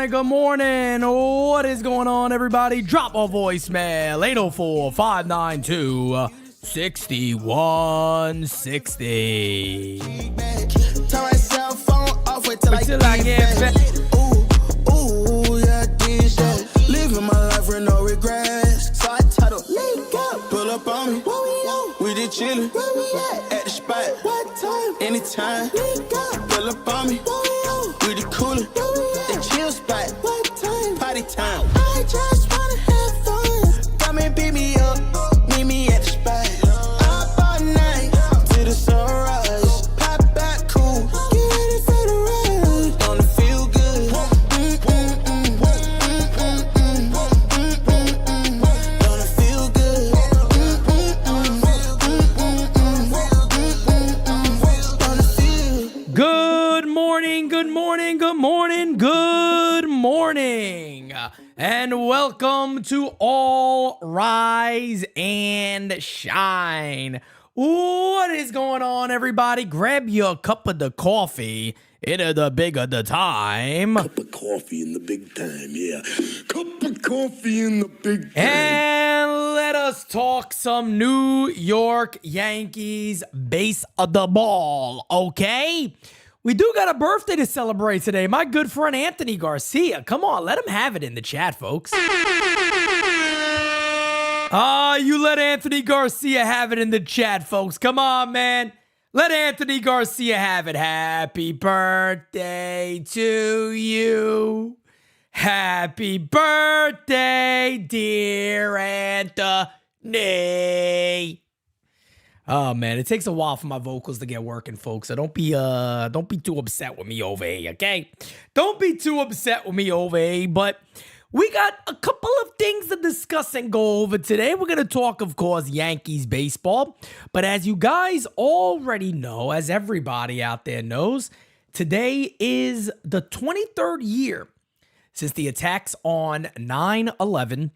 Good morning. What is going on, everybody? Drop a voicemail, 804-592-6160. Until I get back. Living my life with no regrets. So I titled, pull up on me. We just chillin' at the spot. Anytime, pull up on me. We the coolin'. Chill spot, party time. I just wanna have fun. Come and pick me up, meet me at the spot. Up all night till the sunrise. Pop back cool, get ready for the ride. Don't it feel good? Don't it feel good? Don't it feel? Good morning, good morning, good morning, good morning, and welcome to All Rise and Shine. What is going on, everybody? Grab your cup of the coffee. It the bigger the time. Cup of coffee in the big time, yeah. Cup of coffee in the big time. And let us talk some New York Yankees base of the ball, okay? We do got a birthday to celebrate today. My good friend Anthony Garcia. Come on, let him have it in the chat, folks. You let Anthony Garcia have it in the chat, folks. Come on, man. Let Anthony Garcia have it. Happy birthday to you. Happy birthday, dear Anthony. Oh man, it takes a while for my vocals to get working, folks. So don't be too upset with me over here, okay? Don't be too upset with me over here, but we got a couple of things to discuss and go over today. We're gonna talk, of course, Yankees baseball. But as you guys already know, as everybody out there knows, today is the 23rd year since the attacks on 9/11.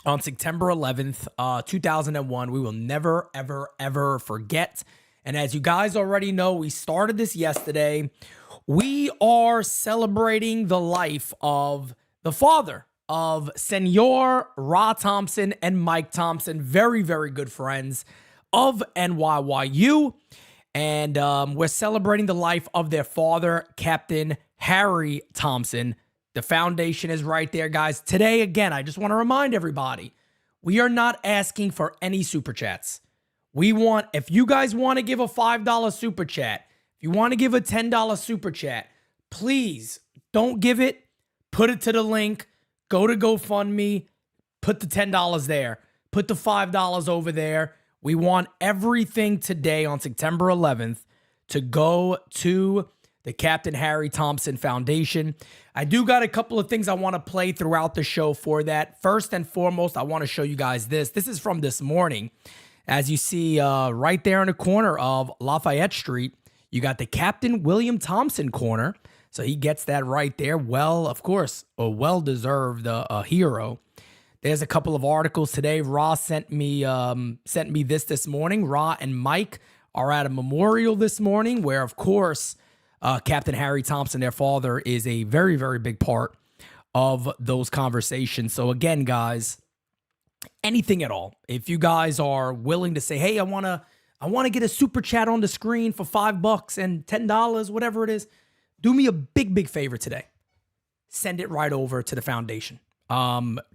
On September 11th, 2001, we will never, ever, ever forget. And as you guys already know, we started this yesterday. We are celebrating the life of the father of Senor Thompson and Mike Thompson, very, very good friends of NYYU. And we're celebrating the life of their father, Captain Harry Thompson. The foundation is right there, guys. Today, again, I just want to remind everybody, we are not asking for any super chats. If you guys want to give a $5 super chat, if you want to give a $10 super chat, please don't give it. Put it to the link. Go to GoFundMe. Put the $10 there. Put the $5 over there. We want everything today on September 11th to go to the Captain Harry Thompson Foundation. I do got a couple of things I want to play throughout the show for that. First and foremost, I want to show you guys this. This is from this morning. As you see right there in the corner of Lafayette Street, you got the Captain William Thompson corner. So he gets that right there. Well, of course, a well-deserved hero. There's a couple of articles today. Ra sent me this morning. Ra and Mike are at a memorial this morning where, of course, Captain Harry Thompson, their father, is a very, very big part of those conversations. So again, guys, anything at all. If you guys are willing to say, hey, I want to get a super chat on the screen for $5 and $10, whatever it is, do me a big, big favor today. Send it right over to the foundation.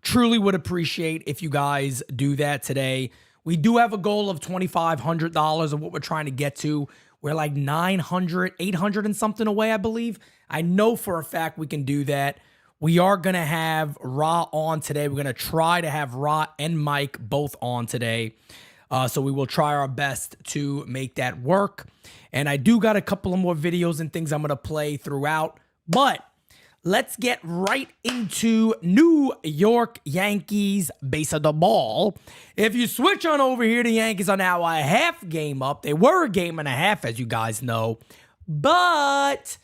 Truly would appreciate if you guys do that today. We do have a goal of $2,500 of what we're trying to get to. We're like 900, 800 and something away, I believe. I know for a fact we can do that. We are going to have Ra on today. We're going to try to have Ra and Mike both on today. So we will try our best to make that work. And I do got a couple of more videos and things I'm going to play throughout. But let's get right into New York Yankees base of the ball. If you switch on over here, the Yankees are now a half game up. They were a game and a half, as you guys know. But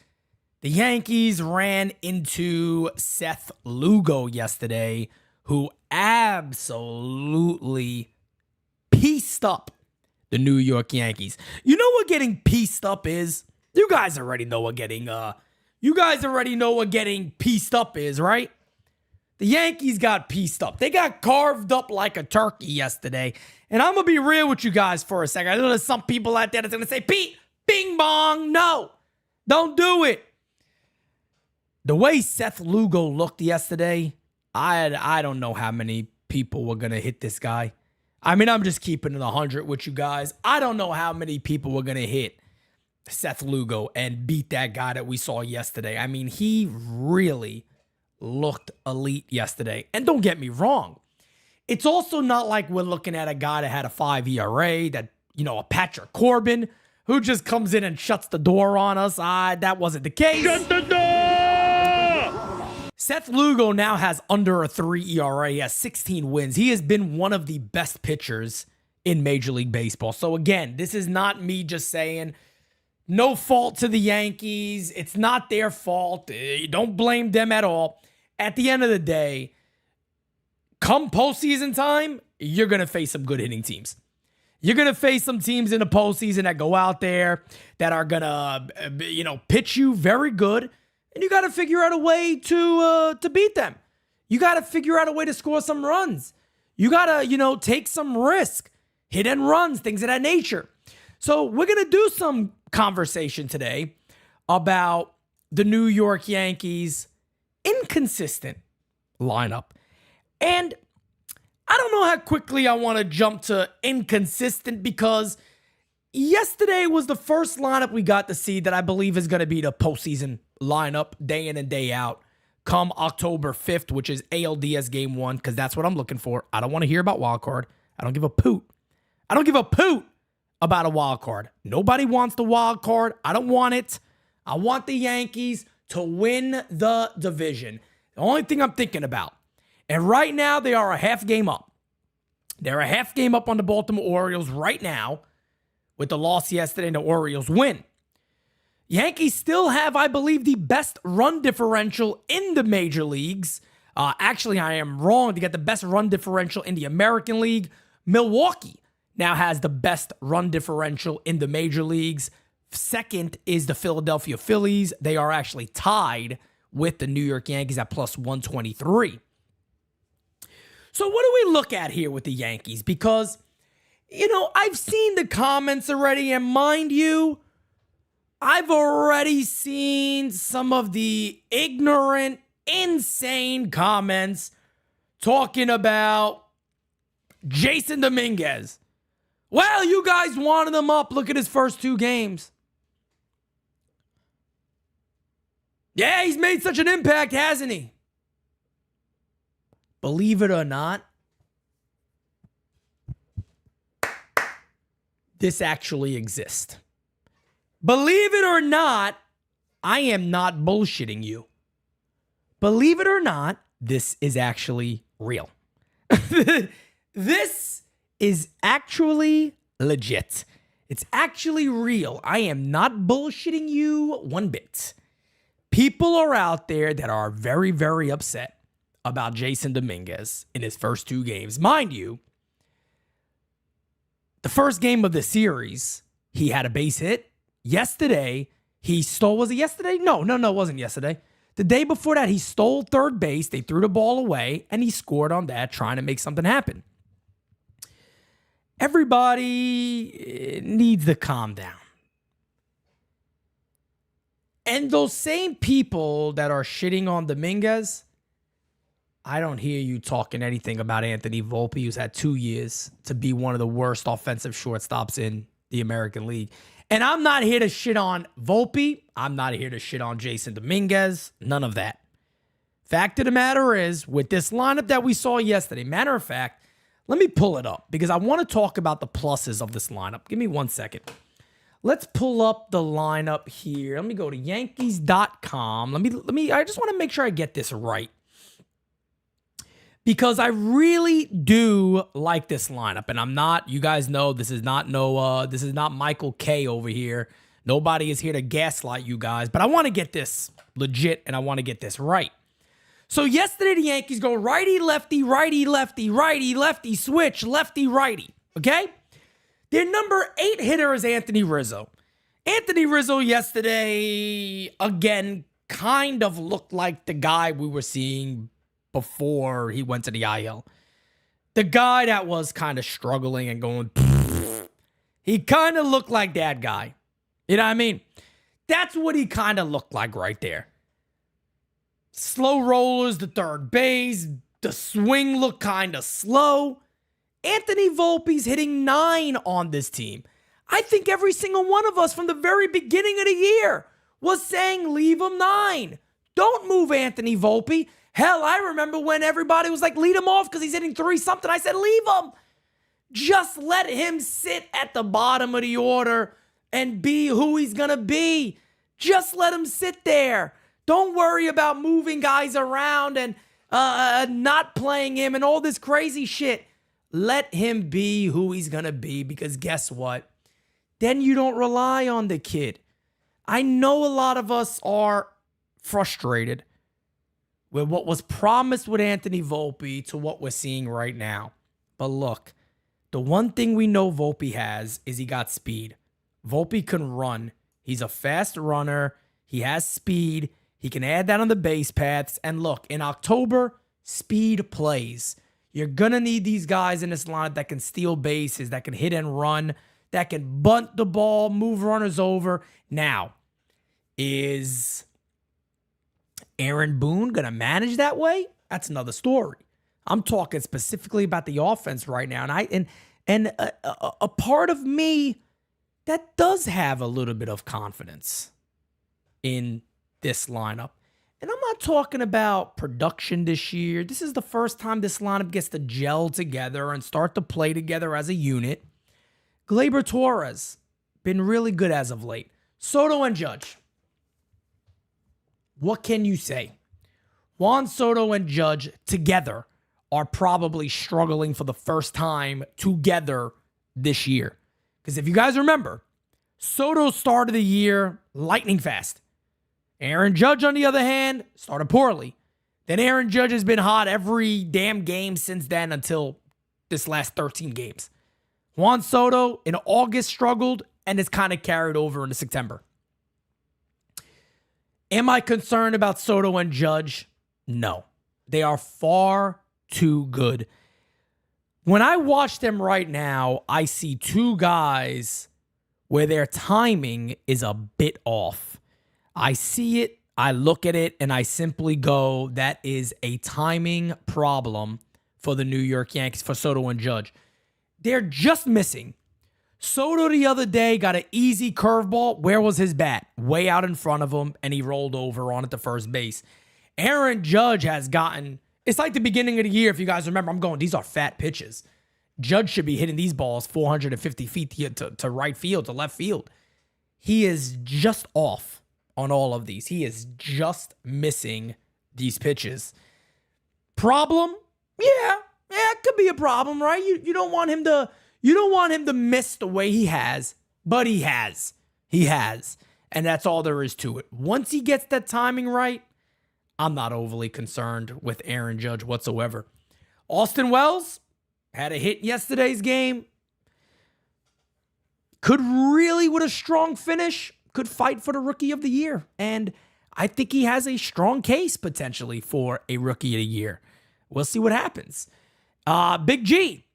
the Yankees ran into Seth Lugo yesterday, who absolutely pieced up the New York Yankees. You know what getting pieced up is? You guys already know what getting pieced up is, right? The Yankees got pieced up. They got carved up like a turkey yesterday. And I'm going to be real with you guys for a second. I know there's some people out there that's going to say, Pete, bing bong. No, don't do it. The way Seth Lugo looked yesterday, I don't know how many people were going to hit this guy. I mean, I'm just keeping it 100 with you guys. I don't know how many people were going to hit Seth Lugo and beat that guy that we saw yesterday. I mean, he really looked elite yesterday. And don't get me wrong. It's also not like we're looking at a guy that had a 5 ERA, that, you know, a Patrick Corbin, who just comes in and shuts the door on us. That wasn't the case. Shut the door! Seth Lugo now has under a 3 ERA. He has 16 wins. He has been one of the best pitchers in Major League Baseball. So again, this is not me just saying no fault to the Yankees. It's not their fault. Don't blame them at all. At the end of the day, come postseason time, you're going to face some good hitting teams. You're going to face some teams in the postseason that go out there that are going to, pitch you very good. And you got to figure out a way to beat them. You got to figure out a way to score some runs. You got to, take some risk, hit and runs, things of that nature. So we're going to do some conversation today about the New York Yankees' inconsistent lineup. And I don't know how quickly I want to jump to inconsistent, because yesterday was the first lineup we got to see that I believe is going to be the postseason lineup day in and day out come October 5th, which is ALDS game 1, because that's what I'm looking for. I don't want to hear about wild card. I don't give a poot. I don't give a poot about a wild card. Nobody wants the wild card. I don't want it. I want the Yankees to win the division. The only thing I'm thinking about. And right now, they are a half game up. They're a half game up on the Baltimore Orioles right now with the loss yesterday and the Orioles win. Yankees still have, I believe, the best run differential in the major leagues. Actually, I am wrong. They got the best run differential in the American League. Milwaukee now has the best run differential in the major leagues. Second is the Philadelphia Phillies. They are actually tied with the New York Yankees at plus 123. So what do we look at here with the Yankees? Because, I've seen the comments already, and mind you, I've already seen some of the ignorant, insane comments talking about Jason Dominguez. Well, you guys wanted him up. Look at his first 2 games. Yeah, he's made such an impact, hasn't he? Believe it or not, this actually exists. Believe it or not, I am not bullshitting you. Believe it or not, this is actually real. This is actually legit. It's actually real. I am not bullshitting you one bit. People are out there that are very, very upset about Jason Dominguez in his first 2 games. Mind you, the first game of the series, he had a base hit. Yesterday, he stole, was it yesterday? No, it wasn't yesterday. The day before that, he stole third base. They threw the ball away, and he scored on that, trying to make something happen. Everybody needs to calm down. And those same people that are shitting on Dominguez, I don't hear you talking anything about Anthony Volpe, who's had 2 years to be one of the worst offensive shortstops in the American League. And I'm not here to shit on Volpe. I'm not here to shit on Jason Dominguez. None of that. Fact of the matter is, with this lineup that we saw yesterday, matter of fact, let me pull it up because I want to talk about the pluses of this lineup. Give me 1 second. Let's pull up the lineup here. Let me go to Yankees.com. I just want to make sure I get this right. Because I really do like this lineup. And I'm not, you guys know this is not Michael K over here. Nobody is here to gaslight you guys. But I want to get this legit and I want to get this right. So yesterday the Yankees go righty, lefty, righty, lefty, righty, lefty, switch, lefty, righty. Okay? Their number 8 hitter is Anthony Rizzo. Anthony Rizzo yesterday, again, kind of looked like the guy we were seeing before he went to the IL. The guy that was kind of struggling and going, he kind of looked like that guy. You know what I mean? That's what he kind of looked like right there. Slow rollers to third base. The swing looked kind of slow. Anthony Volpe's hitting 9 on this team. I think every single one of us from the very beginning of the year was saying, leave him 9. Don't move Anthony Volpe. Hell, I remember when everybody was like, lead him off because he's hitting 3-something. I said, leave him. Just let him sit at the bottom of the order and be who he's going to be. Just let him sit there. Don't worry about moving guys around and not playing him and all this crazy shit. Let him be who he's going to be because guess what? Then you don't rely on the kid. I know a lot of us are frustrated with what was promised with Anthony Volpe to what we're seeing right now. But look, the one thing we know Volpe has is he got speed. Volpe can run. He's a fast runner. He has speed. He can add that on the base paths. And look, in October, speed plays. You're going to need these guys in this lineup that can steal bases, that can hit and run, that can bunt the ball, move runners over. Now, is Aaron Boone going to manage that way? That's another story. I'm talking specifically about the offense right now. And a part of me that does have a little bit of confidence in this lineup. And I'm not talking about production this year. This is the first time this lineup gets to gel together and start to play together as a unit. Gleyber Torres, been really good as of late. Soto and Judge. What can you say? Juan Soto and Judge together are probably struggling for the first time together this year. Because if you guys remember, Soto started the year lightning fast. Aaron Judge, on the other hand, started poorly. Then Aaron Judge has been hot every damn game since then until this last 13 games. Juan Soto in August struggled and is kind of carried over into September. Am I concerned about Soto and Judge? No. They are far too good. When I watch them right now, I see two guys where their timing is a bit off. I see it, I look at it, and I simply go, that is a timing problem for the New York Yankees, for Soto and Judge. They're just missing. Soto the other day got an easy curveball. Where was his bat? Way out in front of him, and he rolled over on it to first base. Aaron Judge has gotten, it's like the beginning of the year, if you guys remember, I'm going, these are fat pitches. Judge should be hitting these balls 450 feet to right field, to left field. He is just off on all of these. He is just missing these pitches. Problem? Yeah, it could be a problem, right? You don't want him to miss the way he has, but he has. He has. And that's all there is to it. Once he gets that timing right, I'm not overly concerned with Aaron Judge whatsoever. Austin Wells had a hit in yesterday's game. Could really, with a strong finish, could fight for the Rookie of the Year. And I think he has a strong case potentially for a Rookie of the Year. We'll see what happens. Big G.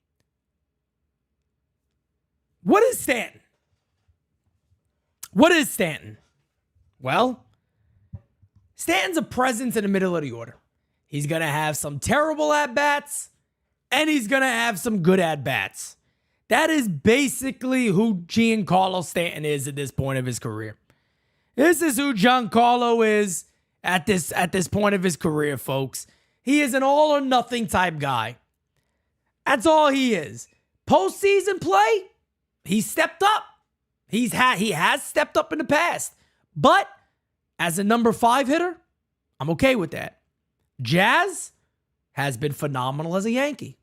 What is Stanton? What is Stanton? Well, Stanton's a presence in the middle of the order. He's going to have some terrible at-bats, and he's going to have some good at-bats. That is basically who Giancarlo Stanton is at this point of his career. This is who Giancarlo is at this point of his career, folks. He is an all-or-nothing type guy. That's all he is. Postseason play, he stepped up. He has stepped up in the past. But as a number 5 hitter, I'm okay with that. Jazz has been phenomenal as a Yankee.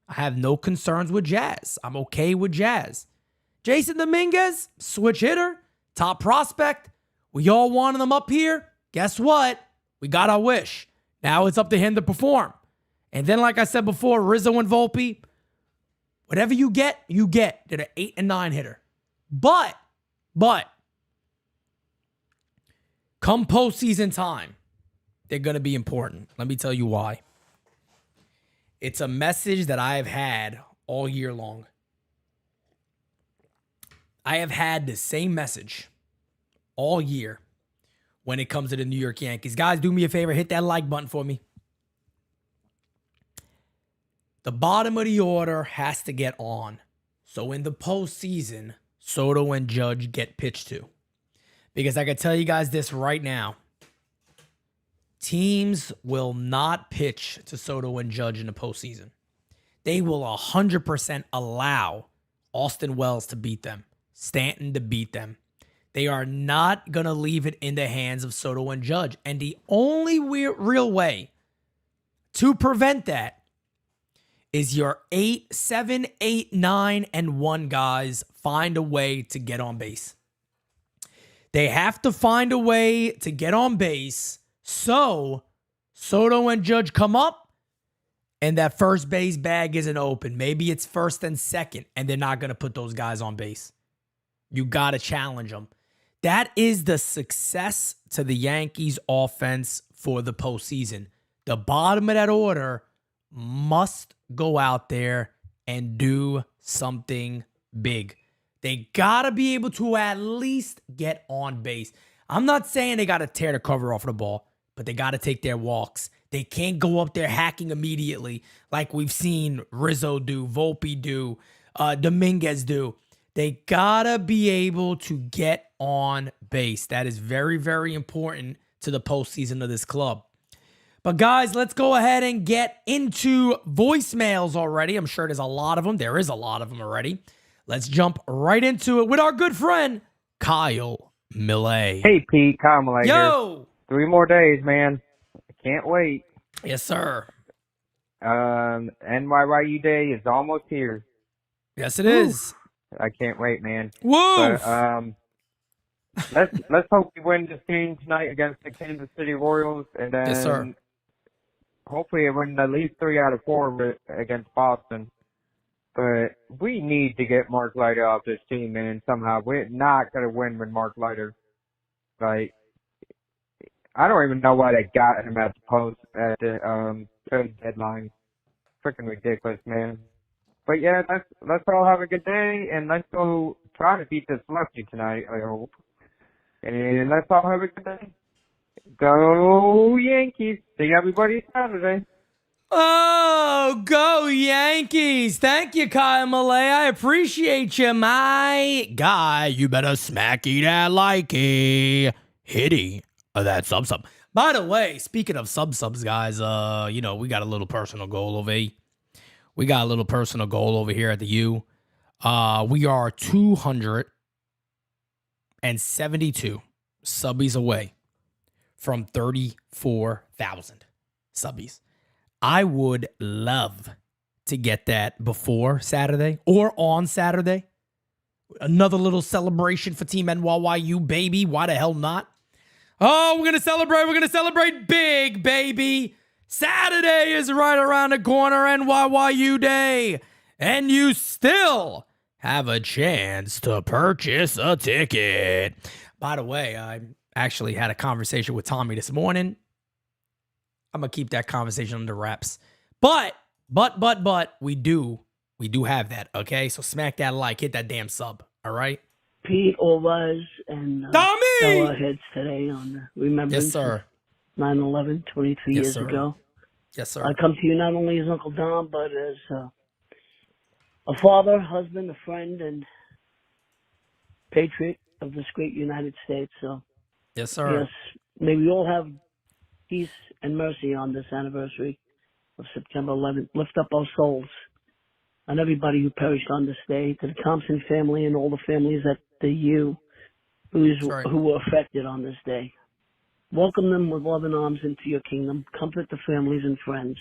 I have no concerns with Jazz. I'm okay with Jazz. Jason Dominguez, switch hitter, top prospect. We all wanted him up here. Guess what? We got our wish. Now it's up to him to perform. And then, like I said before, Rizzo and Volpe, whatever you get, you get. They're an 8 and 9 hitter. But, come postseason time, they're going to be important. Let me tell you why. It's a message that I have had all year long. I have had the same message all year when it comes to the New York Yankees. Guys, do me a favor. Hit that like button for me. The bottom of the order has to get on. So in the postseason, Soto and Judge get pitched to. Because I can tell you guys this right now. Teams will not pitch to Soto and Judge in the postseason. They will 100% allow Austin Wells to beat them, Stanton to beat them. They are not going to leave it in the hands of Soto and Judge. And the only real way to prevent that is your 8, 7, 8, 9, and 1 guys find a way to get on base. They have to find a way to get on base so Soto and Judge come up and that first base bag isn't open. Maybe it's first and second, and they're not going to put those guys on base. You got to challenge them. That is the success to the Yankees offense for the postseason. The bottom of that order must go out there and do something big. They got to be able to at least get on base. I'm not saying they got to tear the cover off the ball, but they got to take their walks. They can't go up there hacking immediately like we've seen Rizzo do, Volpe do, Dominguez do. They got to be able to get on base. That is very, very important to the postseason of this club. But guys, let's go ahead and get into voicemails already. I'm sure there's a lot of them. There is a lot of them already. Let's jump right into it with our good friend, Kyle Millet. Hey, Pete. Kyle Millet Yo! here. 3 more days, man. I can't wait. Yes, sir. NYYU Day is almost here. Yes, it is. I can't wait, man. Woo! But, let's hope we win this game tonight against the Kansas City Royals, and then Yes, sir. hopefully win at least 3 out of 4 against Boston. But we need to get Mark Leiter off this team, man, somehow. We're not going to win with Mark Leiter. Like, I don't even know why they got him at the trade deadline. Freaking ridiculous, man. But yeah, let's all have a good day, and let's go try to beat this lefty tonight, I hope. And let's all have a good day. Go Yankees. See everybody Saturday. Oh, go Yankees. Thank you, Kyle Millet. I appreciate you, my guy. You better smacky that likey. Hitty that sub. By the way, speaking of subs, guys, we got a little personal goal over here. We got a little personal goal over here at the U. We are 272 subbies away from 34,000 subbies. I would love to get that before Saturday or on Saturday. Another little celebration for Team NYYU, baby. Why the hell not? Oh, we're going to celebrate. We're going to celebrate big, baby. Saturday is right around the corner, NYYU Day. And you still have a chance to purchase a ticket. By the way, I actually had a conversation with Tommy this morning. I'm going to keep that conversation under wraps. But, we do have that, okay? So smack that like, hit that damn sub, all right? Pete, all rise, and Tommy! bow our heads today on remembrance Yes, sir. 9/11, 23 Yes, years sir. ago. Yes, sir. I come to you not only as Uncle Dom, but as a father, husband, a friend, and patriot of this great United States. So, Yes, sir. yes, may we all have peace and mercy on this anniversary of September 11th. Lift up our souls on everybody who perished on this day, to the Thompson family and all the families at the U right. who were affected on this day. Welcome them with loving arms into your kingdom. Comfort the families and friends.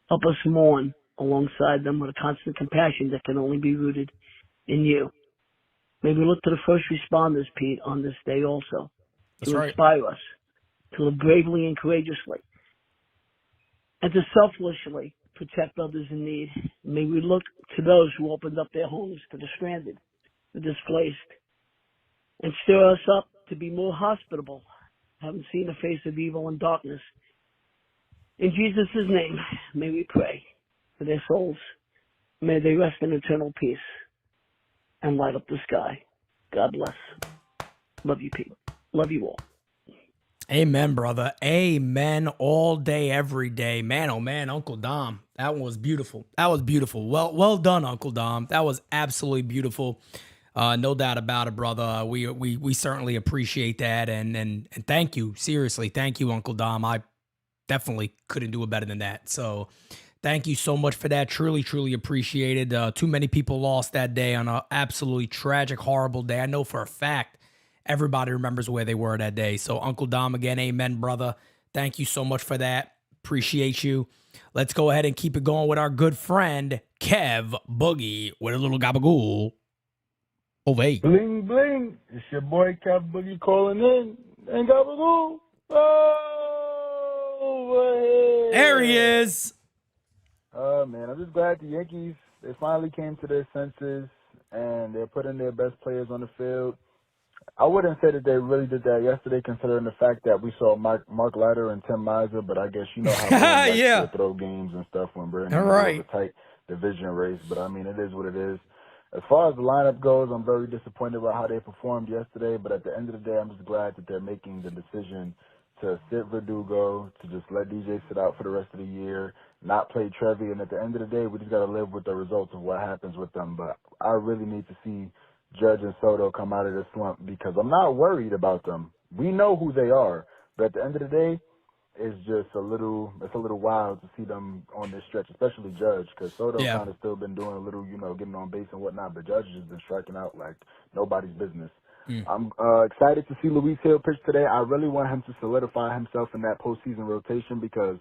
Help us mourn alongside them with a constant compassion that can only be rooted in you. May we look to the first responders, Pete, on this day also, That's to right. inspire us to live bravely and courageously, and to selflessly protect others in need. May we look to those who opened up their homes to the stranded, the displaced, and stir us up to be more hospitable, having seen the face of evil and darkness. In Jesus' name, may we pray for their souls. May they rest in eternal peace and light up the sky. God bless. Love you, Pete. Love you all. Amen, brother. Amen. All day, every day. Man, oh man, Uncle Dom. That one was beautiful. That was beautiful. Well done, Uncle Dom. That was absolutely beautiful. No doubt about it, brother. We certainly appreciate that, and thank you. Seriously, thank you, Uncle Dom. I definitely couldn't do it better than that. So thank you so much for that. Truly, truly appreciated. Too many people lost that day on an absolutely tragic, horrible day. I know for a fact everybody remembers where they were that day. So Uncle Dom, again, amen, brother. Thank you so much for that. Appreciate you. Let's go ahead and keep it going with our good friend, Kev Boogie, with a little gabagool. Ovey. Bling, bling. It's your boy, Capt Boogie, calling in. And gabagool. Oh, There he is. Man, I'm just glad the Yankees, they finally came to their senses, and they're putting their best players on the field. I wouldn't say that they really did that yesterday, considering the fact that we saw Mark Leiter and Tim Miser, but I guess you know how they like Yeah. to throw games and stuff when we're in the All middle right. of a tight division race. But, I mean, it is what it is. As far as the lineup goes, I'm very disappointed about how they performed yesterday, but at the end of the day, I'm just glad that they're making the decision to sit Verdugo, to just let DJ sit out for the rest of the year, not play Trevi, and at the end of the day, we just got to live with the results of what happens with them. But I really need to see Judge and Soto come out of this slump, because I'm not worried about them. We know who they are, but at the end of the day, it's just a little wild to see them on this stretch, especially Judge, because Soto kind of still been doing a little, getting on base and whatnot, but Judge has been striking out like nobody's business. I'm excited to see Luis Hill pitch today. I really want him to solidify himself in that postseason rotation, because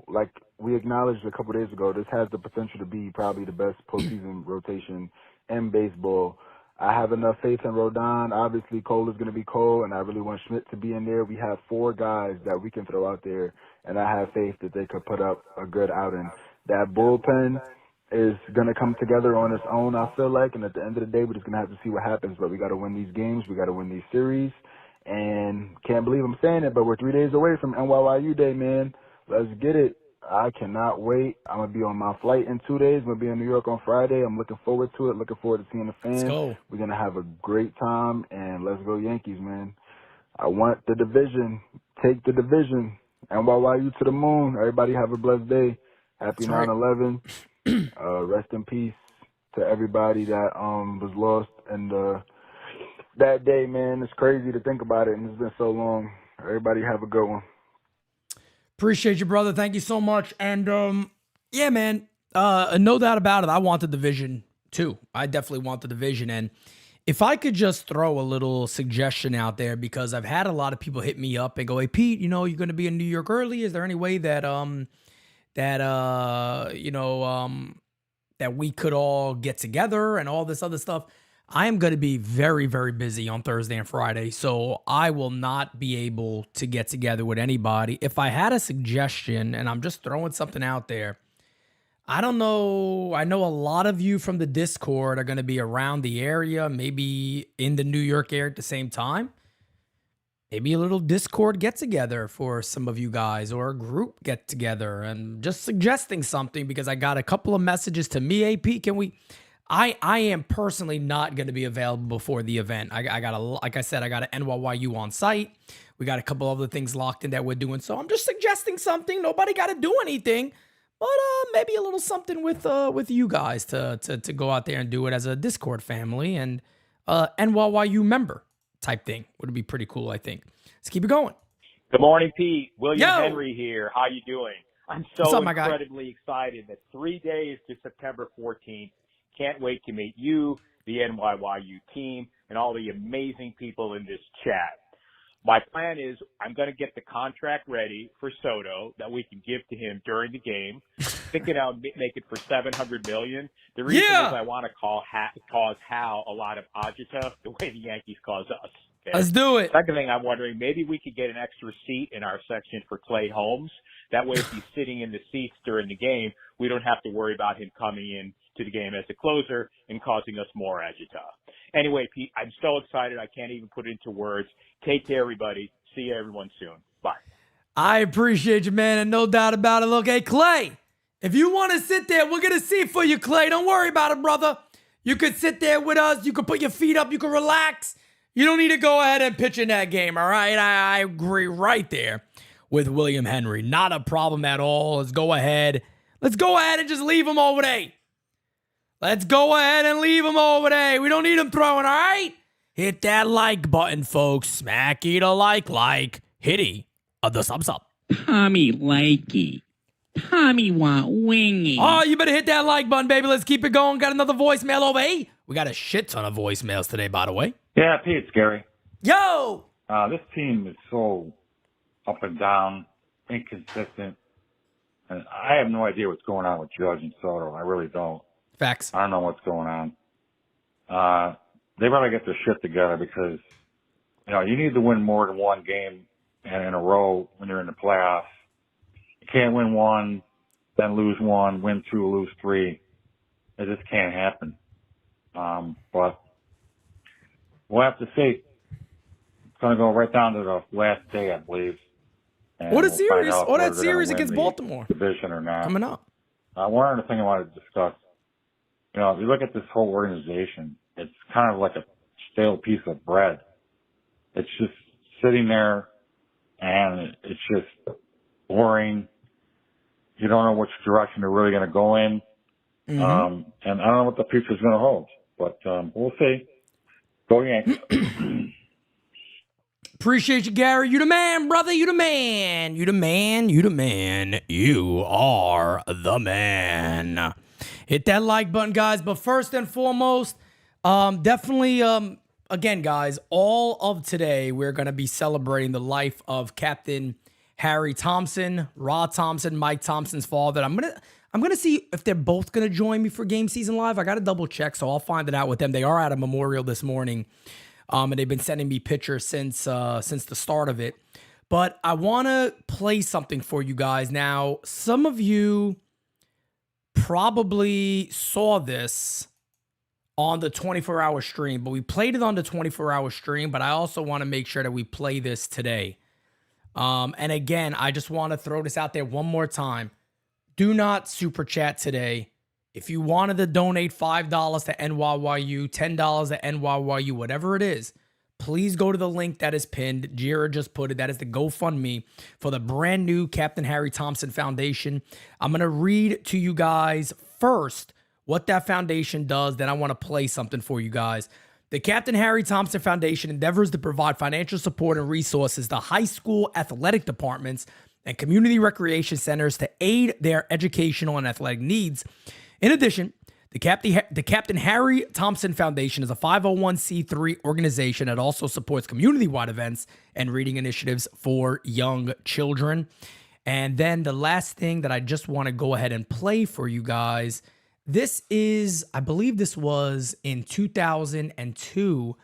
like we acknowledged a couple days ago, this has the potential to be probably the best postseason rotation in baseball. I have enough faith in Rodon. Obviously, Cole is going to be Cole, and I really want Schmidt to be in there. We have 4 guys that we can throw out there, and I have faith that they could put up a good outing. That bullpen is going to come together on its own, I feel like, and at the end of the day, we're just going to have to see what happens. But we got to win these games. We got to win these series, and can't believe I'm saying it, but we're 3 days away from NYYU Day, man. Let's get it. I cannot wait. I'm going to be on my flight in 2 days. I'm going to be in New York on Friday. I'm looking forward to it. Looking forward to seeing the fans. Let's go. We're going to have a great time, and let's go Yankees, man. I want the division. Take the division. NYYU to the moon. Everybody have a blessed day. Happy 9/11. Rest in peace to everybody that was lost and that day, man. It's crazy to think about it, and it's been so long. Everybody have a good one. Appreciate you, brother. Thank you so much. And yeah, man, no doubt about it. I want the division too. I definitely want the division. And If I could just throw a little suggestion out there, because I've had a lot of people hit me up and go, "Hey Pete, you're going to be in New York early. Is there any way that that we could all get together and all this other stuff?" I am going to be very, very busy on Thursday and Friday, so I will not be able to get together with anybody. If I had a suggestion, and I'm just throwing something out there, I don't know. I know a lot of you from the Discord are going to be around the area, maybe in the New York area at the same time. Maybe a little Discord get together for some of you guys, or a group get together, and just suggesting something, because I got a couple of messages to me. AP, can we? I am personally not going to be available before the event. I got like I said, I got an NYYU on site. We got a couple other things locked in that we're doing. So I'm just suggesting something. Nobody got to do anything, but maybe a little something with you guys to go out there and do it as a Discord family and NYYU member type thing. Would be pretty cool, I think. Let's keep it going. Good morning, Pete. William Yo! Henry here. How you doing? I'm What's so up, my guy? incredibly excited that 3 days to September 14th. Can't wait to meet you, the NYYU team, and all the amazing people in this chat. My plan is I'm going to get the contract ready for Soto that we can give to him during the game. Thinking I'll make it for $700 million. The reason is I want to cause Hal a lot of agita, the way the Yankees cause us. Okay? Let's do it. Second thing, I'm wondering, maybe we could get an extra seat in our section for Clay Holmes. That way, if he's sitting in the seats during the game, we don't have to worry about him coming in to the game as a closer and causing us more agita. Anyway, Pete, I'm so excited I can't even put it into words. Take care, everybody. See you everyone soon. Bye. I appreciate you, man, and no doubt about it. Look, hey, Clay, if you want to sit there, we're going to see for you, Clay. Don't worry about it, brother. You could sit there with us. You could put your feet up. You could relax. You don't need to go ahead and pitch in that game, all right? I agree right there with William Henry. Not a problem at all. Let's go ahead. Let's go ahead and just leave him over there. Let's go ahead and leave him over there. We don't need him throwing, all right? Hit that like button, folks. Smacky the like. Hitty of the sub. Tommy likey. Tommy want wingy. Oh, you better hit that like button, baby. Let's keep it going. Got another voicemail over. Hey, we got a shit ton of voicemails today, by the way. Yeah, Pete, it's Gary. Yo! This team is so up and down, inconsistent, and I have no idea what's going on with Judge and Soto. I really don't. Facts. I don't know what's going on. They better get their shit together, because, you need to win more than one game in a row when you're in the playoffs. You can't win one, then lose one, win two, lose three. It just can't happen. But we'll have to see. It's going to go right down to the last day, I believe. And What a we'll series. find out What a whether they're gonna series win against the Baltimore. division or not. Coming up. One other thing I wanted to discuss. If you look at this whole organization, it's kind of like a stale piece of bread. It's just sitting there, and it's just boring. You don't know which direction they're really going to go in. And I don't know what the future's going to hold, but we'll see. Go Yankees. Appreciate you, Gary. You the man, brother. You the man. You the man. You the man. You are the man. Hit that like button, guys. But first and foremost, definitely, again, guys, all of today, we're going to be celebrating the life of Captain Harry Thompson, Rod Thompson, Mike Thompson's father. I'm gonna see if they're both gonna join me for Game Season Live. I gotta double check, so I'll find it out with them. They are at a memorial this morning, and they've been sending me pictures since the start of it. But I want to play something for you guys now. Some of you probably saw this on the 24-hour stream, but we played it on the 24-hour stream. But I also want to make sure that we play this today. And again, I just want to throw this out there one more time. Do not super chat today. If you wanted to donate $5 to NYYU, $10 to NYYU, whatever it is, please go to the link that is pinned. Jira just put it. That is the GoFundMe for the brand new Captain Harry Thompson Foundation. I'm going to read to you guys first what that foundation does. Then I want to play something for you guys. The Captain Harry Thompson Foundation endeavors to provide financial support and resources to high school athletic departments and community recreation centers to aid their educational and athletic needs. In addition, The Captain Harry Thompson Foundation is a 501c3 organization that also supports community-wide events and reading initiatives for young children. And then the last thing that I just want to go ahead and play for you guys, this is, I believe this was in 2002,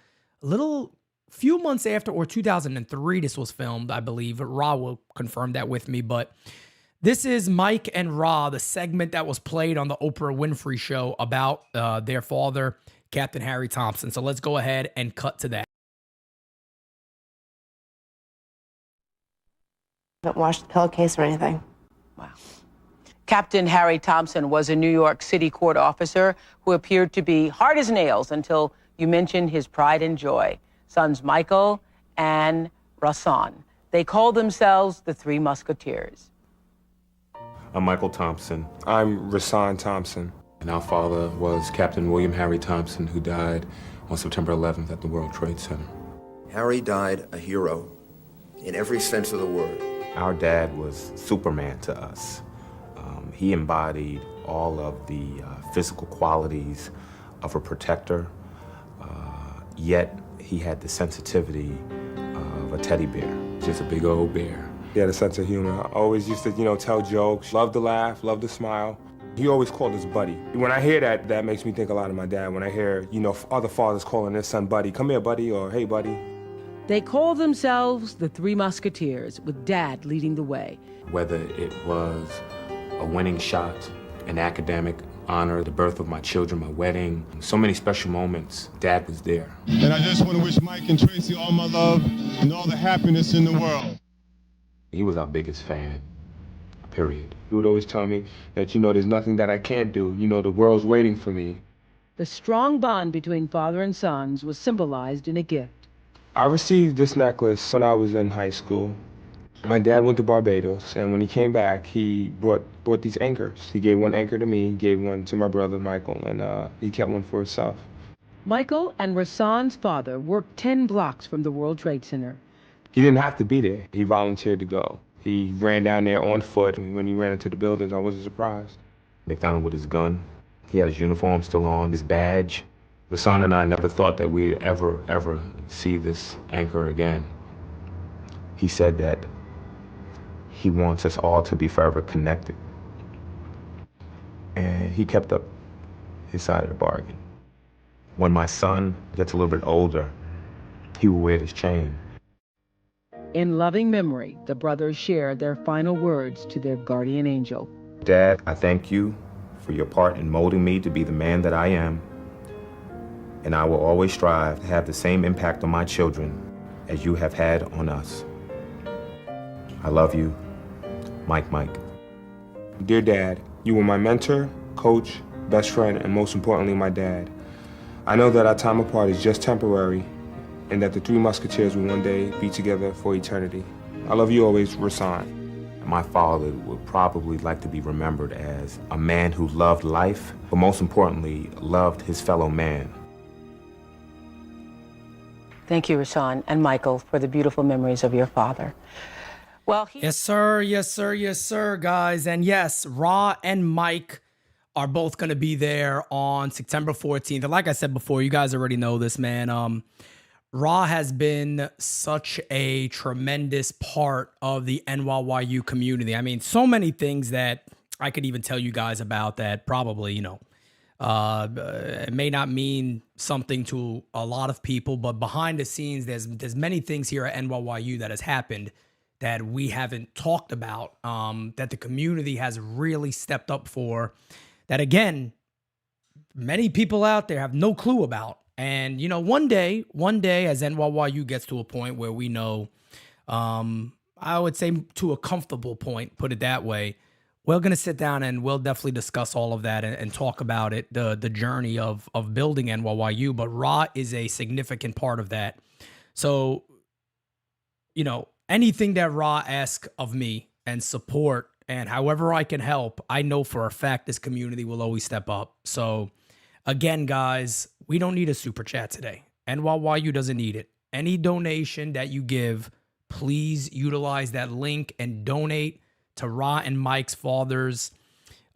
a little few months after, or 2003 this was filmed, I believe. Ra will confirm that with me, but this is Mike and Ra, the segment that was played on the Oprah Winfrey Show about their father, Captain Harry Thompson. So let's go ahead and cut to that. Haven't watched the pillowcase or anything. Wow. Captain Harry Thompson was a New York City court officer who appeared to be hard as nails until you mentioned his pride and joy. Sons Michael and Rasan. They called themselves the Three Musketeers. I'm Michael Thompson. I'm Rasan Thompson. And our father was Captain William Harry Thompson, who died on September 11th at the World Trade Center. Harry died a hero in every sense of the word. Our dad was Superman to us. He embodied all of the physical qualities of a protector, yet he had the sensitivity of a teddy bear, just a big old bear. He had a sense of humor. I always used to, tell jokes, loved to laugh, loved to smile. He always called us buddy. When I hear that, that makes me think a lot of my dad. When I hear, other fathers calling their son buddy, come here, buddy, or hey, buddy. They called themselves the Three Musketeers, with Dad leading the way. Whether it was a winning shot, an academic honor, the birth of my children, my wedding, so many special moments, Dad was there. And I just want to wish Mike and Tracy all my love and all the happiness in the world. He was our biggest fan, period. He would always tell me that, there's nothing that I can't do. The world's waiting for me. The strong bond between father and sons was symbolized in a gift. I received this necklace when I was in high school. My dad went to Barbados, and when he came back, he brought these anchors. He gave one anchor to me, gave one to my brother Michael, and he kept one for himself. Michael and Rasan's father worked 10 blocks from the World Trade Center. He didn't have to be there. He volunteered to go. He ran down there on foot. When he ran into the buildings, I wasn't surprised. They found him with his gun. He had his uniform still on, his badge. Rasan and I never thought that we'd ever see this anchor again. He said that he wants us all to be forever connected. And he kept up his side of the bargain. When my son gets a little bit older, he will wear this chain. In loving memory, the brothers shared their final words to their guardian angel. Dad, I thank you for your part in molding me to be the man that I am. And I will always strive to have the same impact on my children as you have had on us. I love you, Mike. Dear Dad, you were my mentor, coach, best friend, and most importantly, my dad. I know that our time apart is just temporary, and that the Three Musketeers will one day be together for eternity. I love you always, Rasan. My father would probably like to be remembered as a man who loved life, but most importantly, loved his fellow man. Thank you, Rasan and Michael, for the beautiful memories of your father. Well, yes, sir, guys. And yes, Ra and Mike are both going to be there on September 14th. And like I said before, you guys already know this, man. Ra has been such a tremendous part of the NYYU community. I mean, so many things that I could even tell you guys about that probably, it may not mean something to a lot of people, but behind the scenes, there's many things here at NYYU that has happened that we haven't talked about, that the community has really stepped up for, that again, many people out there have no clue about. And, one day as NYYU gets to a point where we know, I would say to a comfortable point, put it that way, we're going to sit down and we'll definitely discuss all of that and talk about it, the journey of building NYYU. But Ra is a significant part of that. So, anything that Ra asks of me and support and however I can help, I know for a fact this community will always step up. So again, guys, we don't need a super chat today. NYYU doesn't need it. Any donation that you give, please utilize that link and donate to Ra and Mike's father's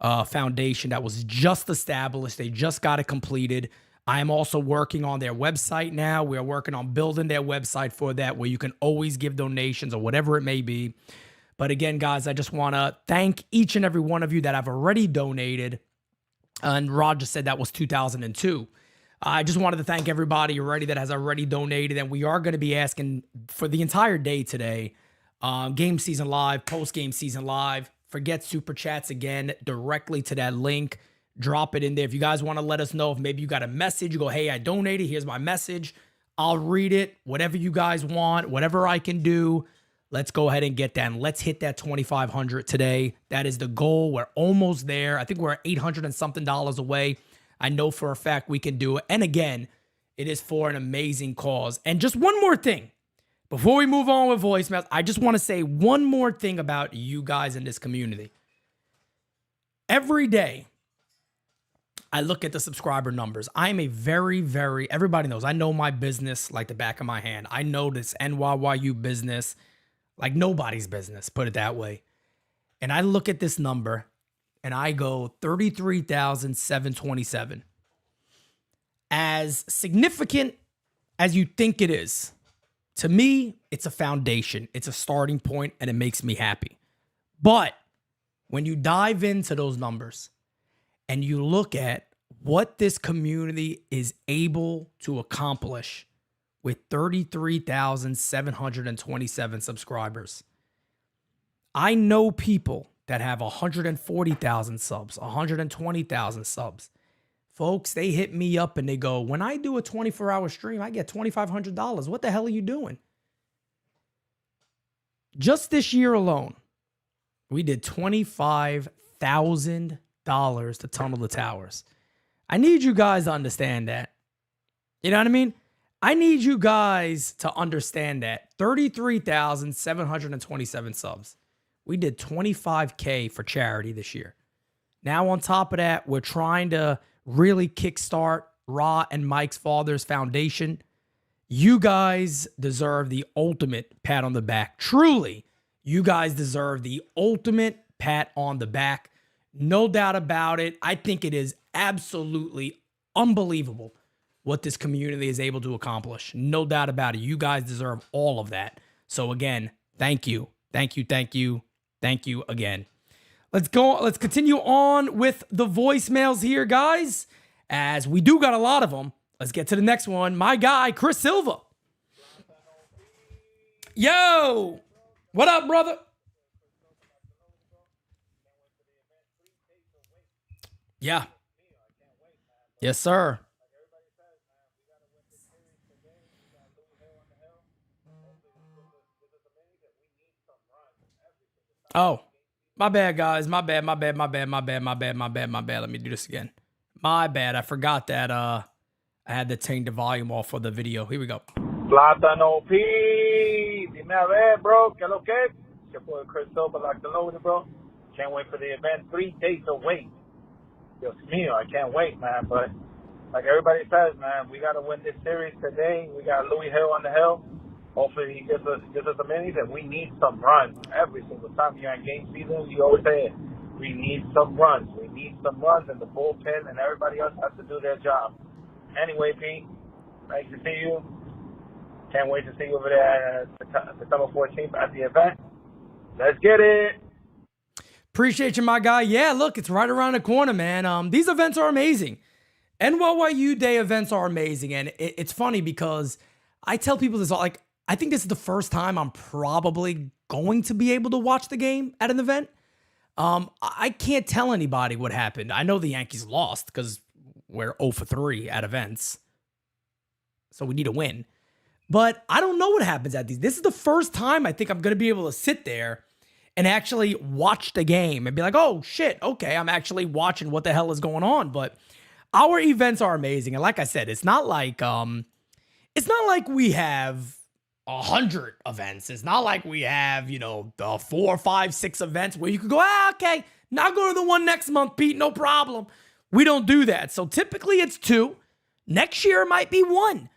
foundation that was just established. They just got it completed. I am also working on their website now. We are working on building their website for that, where you can always give donations or whatever it may be. But again, guys, I just want to thank each and every one of you that have already donated. And Roger said that was 2002. I just wanted to thank everybody already that has already donated. And we are going to be asking for the entire day today, game season live, post-game season live. Forget super chats again, directly to that link. Drop it in there. If you guys want to let us know if maybe you got a message, you go, hey, I donated. Here's my message. I'll read it. Whatever you guys want, whatever I can do. Let's go ahead and get that. And let's hit that 2,500 today. That is the goal. We're almost there. I think we're $800 and something away. I know for a fact we can do it. And again, it is for an amazing cause. And just one more thing. Before we move on with voicemails, I just want to say one more thing about you guys in this community. Every day, I look at the subscriber numbers. I'm a everybody knows, I know my business like the back of my hand. I know this NYYU business like nobody's business, put it that way. And I look at this number and I go 33,727. As significant as you think it is, to me, it's a foundation. It's a starting point, and it makes me happy. But when you dive into those numbers and you look at what this community is able to accomplish with 33,727 subscribers, I know people that have 140,000 subs, 120,000 subs. Folks, they hit me up and they go, when I do a 24-hour stream, I get $2,500. What the hell are you doing? Just this year alone, we did $25,000 to tunnel the towers. I need you guys to understand that. You know what I mean? I need you guys to understand that. 33,727 subs. We did $25K for charity this year. Now, on top of that, we're trying to really kickstart Ra and Mike's father's foundation. You guys deserve the ultimate pat on the back. Truly, you guys deserve the ultimate pat on the back. No doubt about it. I think it is absolutely unbelievable what this community is able to accomplish. No doubt about it. You guys deserve all of that. So again, thank you. Thank you, thank you, thank you again. Let's go. Let's continue on with the voicemails here, guys, as we do got a lot of them. Let's get to the next one. My guy, Chris Silva. Yo, what up, brother? Yeah. Yes, sir. Oh, my bad, guys. My bad. Let me do this again. My bad. I forgot that I had to change the volume off for the video. Here we go. Plátano P. Dime a ver, bro. ¿Qué lo que? Que fue Chris Silva like the loaded, bro. Can't wait for the event. 3 days away. Dios mío, I can't wait, man. But like everybody says, man, we got to win this series today. We got Louis Hill on the hill. Hopefully he gives us the minis, and we need some runs. Every single time you're in game season, you always say it. We need some runs. We need some runs, and the bullpen and everybody else has to do their job. Anyway, Pete, nice to see you. Can't wait to see you over there September 14th at the event. Let's get it. Appreciate you, my guy. Yeah, look, it's right around the corner, man. These events are amazing. NYYU Day events are amazing, and it's funny because I tell people this all, like, I think this is the first time I'm probably going to be able to watch the game at an event. I can't tell anybody what happened. I know the Yankees lost because we're 0 for 3 at events. So we need a win. But I don't know what happens at these. This is the first time I think I'm going to be able to sit there and actually watch the game and be like, oh, shit, okay, I'm actually watching what the hell is going on. But our events are amazing. And like I said, it's not like we have 100 events. It's not like we have, 4, 5, 6 events where you could go, okay, now go to the one next month, Pete, no problem. We don't do that. So typically it's 2. Next year it might be 1.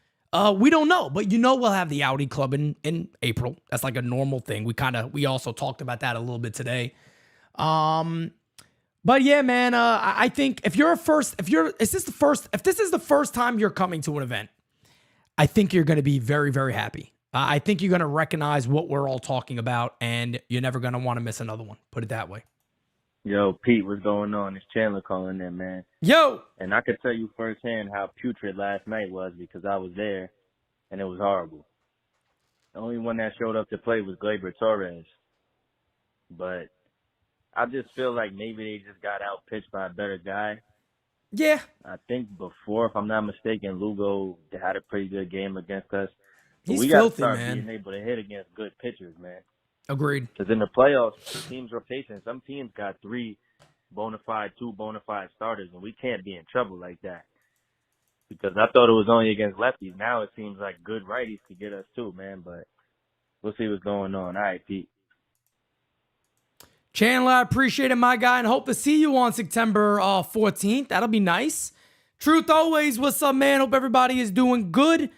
We don't know, but we'll have the Audi Club in April. That's like a normal thing. We also talked about that a little bit today. But But yeah, man, I think if this is the first time you're coming to an event, I think you're going to be very, very happy. I think you're going to recognize what we're all talking about, and you're never going to want to miss another one. Put it that way. Yo, Pete, what's going on? It's Chandler calling in, man. Yo! And I could tell you firsthand how putrid last night was because I was there, and it was horrible. The only one that showed up to play was Gleyber Torres. But I just feel like maybe they just got outpitched by a better guy. Yeah. I think before, if I'm not mistaken, Lugo had a pretty good game against us. But He's we got to filthy, start man. being able to hit against good pitchers, man. Agreed. Because in the playoffs, teams rotation, some teams got two bona fide starters, and we can't be in trouble like that. Because I thought it was only against lefties. Now it seems like good righties could get us too, man. But we'll see what's going on. All right, Pete. Chandler, I appreciate it, my guy, and hope to see you on September 14th. That'll be nice. Truth always. What's up, man? Hope everybody is doing good.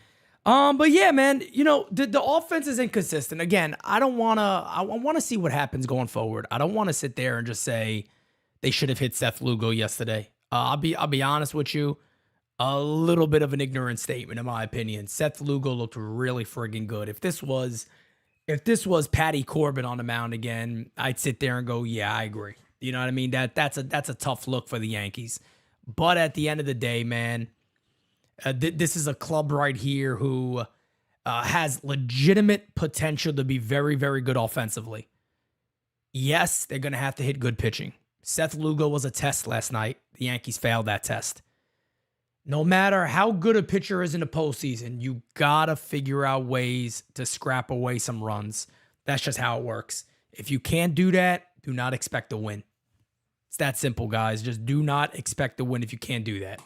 But yeah, man, you know, the offense is inconsistent. Again, I want to see what happens going forward. I don't want to sit there and just say they should have hit Seth Lugo yesterday. I'll be honest with you. A little bit of an ignorant statement, in my opinion. Seth Lugo looked really friggin' good. If this was Patty Corbin on the mound again, I'd sit there and go, yeah, I agree. You know what I mean? That's a tough look for the Yankees. But at the end of the day, man, this is a club right here who has legitimate potential to be very, very good offensively. Yes, they're going to have to hit good pitching. Seth Lugo was a test last night. The Yankees failed that test. No matter how good a pitcher is in the postseason, you got to figure out ways to scrap away some runs. That's just how it works. If you can't do that, do not expect to win. It's that simple, guys. Just do not expect to win if you can't do that.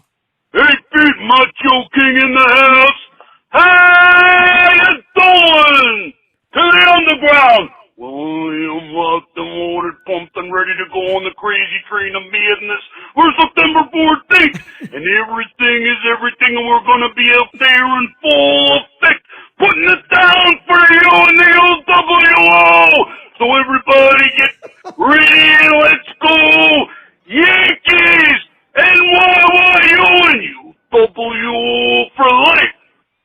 Hey, Pete, Macho King in the house. How you doing? To the underground. Well, I'm locked and loaded, pumped and ready to go on the crazy train of madness for September 14th. And everything is everything, and we're going to be out there in full effect, putting it down for you and the LWO. So everybody get ready, let's go. Yankees, NYYU, and you W for life.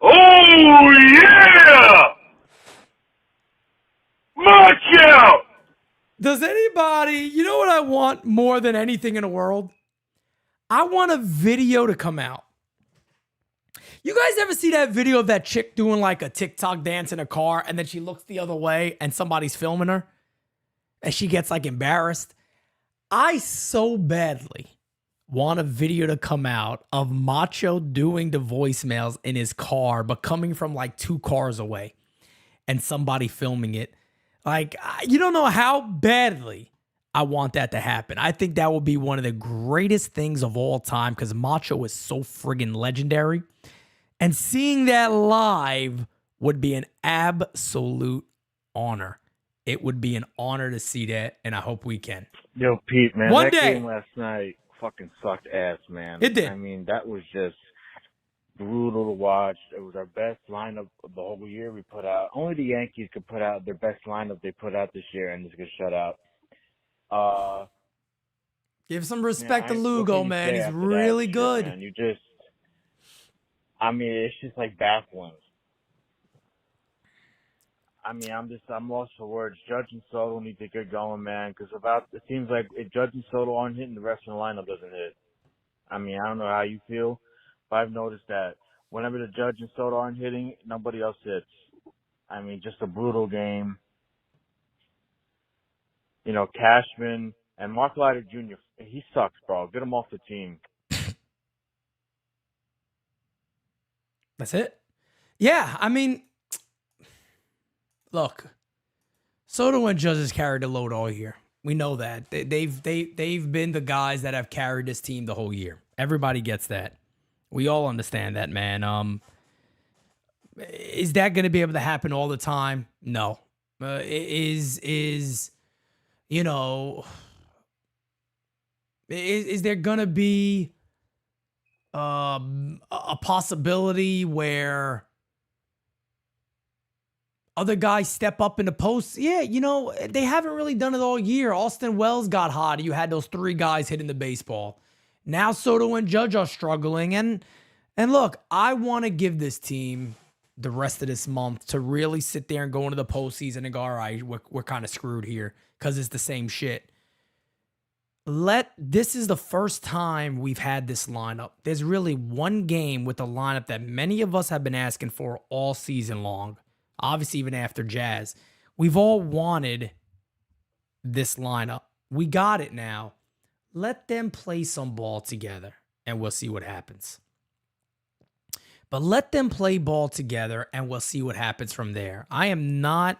Oh, yeah. March out! Does anybody, you know what I want more than anything in the world? I want a video to come out. You guys ever see that video of that chick doing like a TikTok dance in a car and then she looks the other way and somebody's filming her and she gets like embarrassed? I so badly want a video to come out of Macho doing the voicemails in his car, but coming from like 2 cars away and somebody filming it. Like, you don't know how badly I want that to happen. I think that will be one of the greatest things of all time because Macho is so friggin' legendary. And seeing that live would be an absolute honor. It would be an honor to see that, and I hope we can. Yo, Pete, man, One that day. game last night fucking sucked ass, man. It did. I mean, that was just brutal to watch. It was our best lineup of the whole year we put out. Only the Yankees could put out their best lineup they put out this year and just get shut out. Give some respect to what Lugo, can you man. say He's after really that shit, good. man? It's just like baffling. I mean, I'm lost for words. Judge and Soto need to get going, man, because it seems like if Judge and Soto aren't hitting, the rest of the lineup doesn't hit. I mean, I don't know how you feel, but I've noticed that whenever the Judge and Soto aren't hitting, nobody else hits. I mean, just a brutal game. You know, Cashman and Mark Leiter Jr., he sucks, bro. Get him off the team. That's it. Yeah, I mean, look, Soto and Judge has carried the load all year. We know that. They've been the guys that have carried this team the whole year. Everybody gets that. We all understand that, man. Is that going to be able to happen all the time? No. Is there going to be a possibility where other guys step up in the post. Yeah, you know, they haven't really done it all year. Austin Wells got hot. You had those 3 guys hitting the baseball. Now Soto and Judge are struggling. And look, I want to give this team the rest of this month to really sit there and go into the postseason and go, all right, we're kind of screwed here because it's the same shit. This is the first time we've had this lineup. There's really one game with the lineup that many of us have been asking for all season long. Obviously, even after Jazz. We've all wanted this lineup. We got it now. Let them play some ball together, and we'll see what happens. But let them play ball together, and we'll see what happens from there. I am not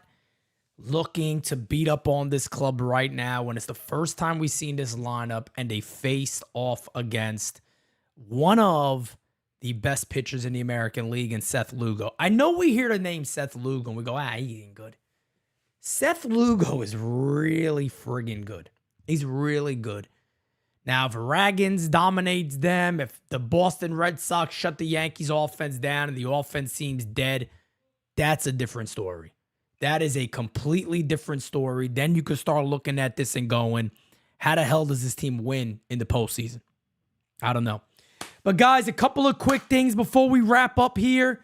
looking to beat up on this club right now when it's the first time we've seen this lineup and they faced off against one of the best pitchers in the American League in Seth Lugo. I know we hear the name Seth Lugo and we go, he ain't good. Seth Lugo is really friggin' good. He's really good. Now, if Ragans dominates them, if the Boston Red Sox shut the Yankees offense down and the offense seems dead, that's a different story. That is a completely different story. Then you could start looking at this and going, how the hell does this team win in the postseason? I don't know. But guys, a couple of quick things before we wrap up here.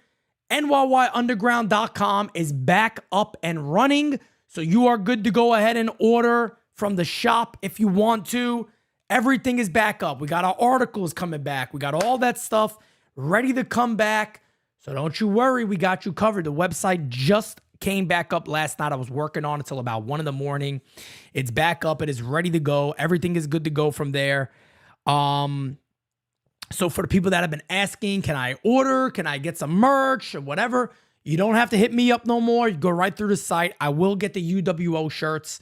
NYYunderground.com is back up and running. So you are good to go ahead and order from the shop if you want to. Everything is back up. We got our articles coming back. We got all that stuff ready to come back. So don't you worry. We got you covered. The website just came back up last night. I was working on it until about 1 a.m. It's back up. It is ready to go. Everything is good to go from there. So for the people that have been asking, can I order? Can I get some merch or whatever? You don't have to hit me up no more. You go right through the site. I will get the UWO shirts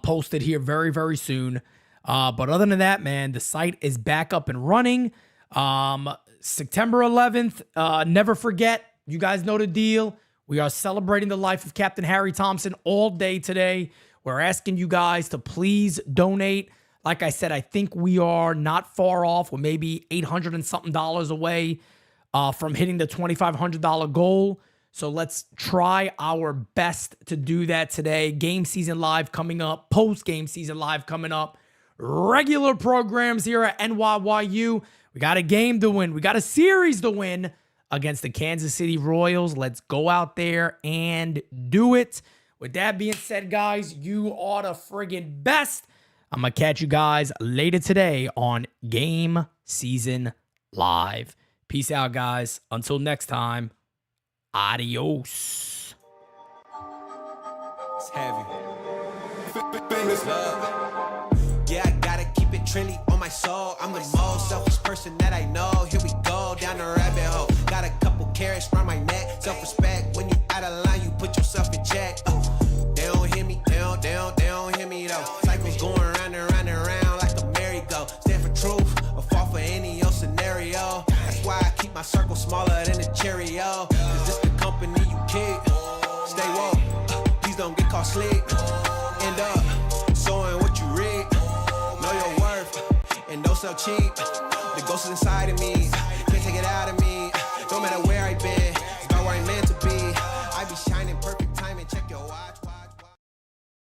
posted here very, very soon. But other than that, man, the site is back up and running. September 11th, never forget. You guys know the deal. We are celebrating the life of Captain Harry Thompson all day today. We're asking you guys to please donate. Like I said, I think we are not far off. We're maybe $800 and something away from hitting the $2,500 goal. So let's try our best to do that today. Game season live coming up. Post-game season live coming up. Regular programs here at NYYU. We got a game to win. We got a series to win against the Kansas City Royals. Let's go out there and do it. With that being said, guys, you are the friggin' best. I'm going to catch you guys later today on Game Season Live. Peace out, guys. Until next time, adios. It's heavy. Famous love. Yeah, I gotta keep it trendy on my soul. I'm the most selfish person that I know. Here we go, down the rabbit hole. Got a couple carrots around my neck. Self-respect, when you out of line, you put yourself in check. They don't hear me, they don't hear me though. Cycles going round and round and round like a merry-go. Stand for truth, or fall for any old scenario. That's why I keep my circle smaller than a Cheerio. Cause this the company you keep. Stay woke, please don't get caught sleep. End up sowing what you reap. Know your worth, and don't sell cheap. The ghost is inside of me.